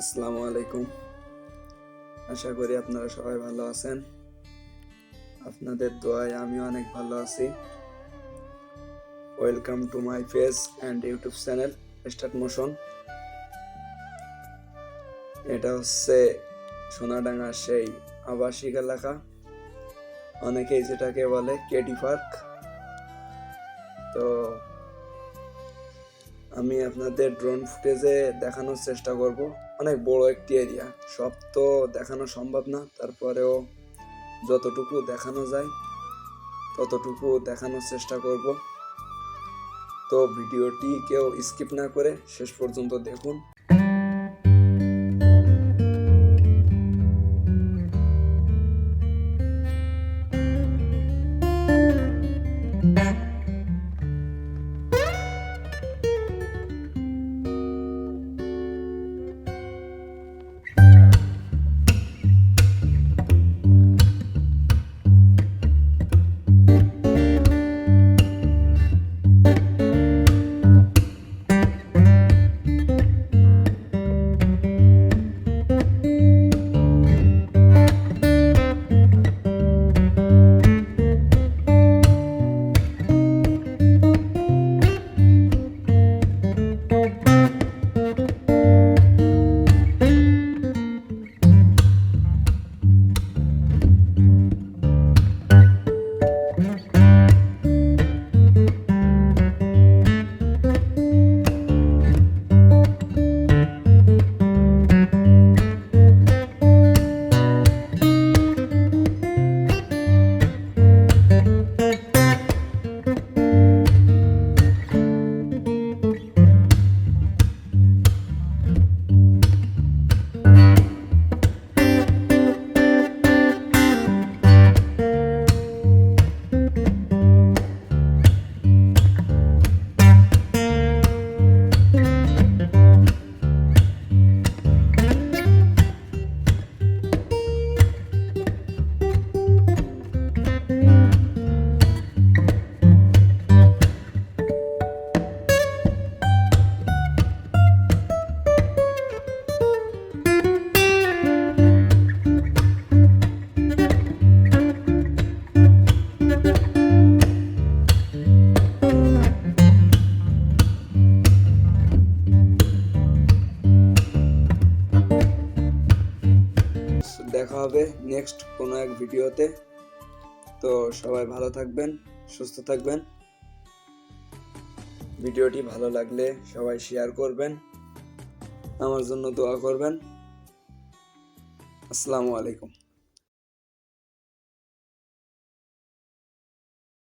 আসসালামু আলাইকুম। আশা করি আপনারা সবাই ভালো আছেন। আপনাদের দোয়ায় আমি অনেক ভালো আছি। Welcome to my page and YouTube channel start motion. এটা হচ্ছে সোনাডাঙ্গার সেই আবাসিক এলাকা, অনেকেই যেটাকে বলে কেডি পার্ক। তো আমি আপনাদের ড্রোন ফুটেজে দেখানোর চেষ্টা করব। অনেক বড় একটি এরিয়া, সব তো দেখানো সম্ভব না, তারপরেও যতটুকু দেখানো যায় ততটুকু দেখানোর চেষ্টা করব। তো ভিডিওটি কেউ স্কিপ না করে শেষ পর্যন্ত দেখুন। দেখা হবে নেক্সট কোনো এক ভিডিওতে। তো সবাই ভালো থাকবেন, সুস্থ থাকবেন। ভিডিওটি ভালো লাগলে সবাই শেয়ার করবেন, আমার জন্য দোয়া করবেন। আসসালামু আলাইকুম।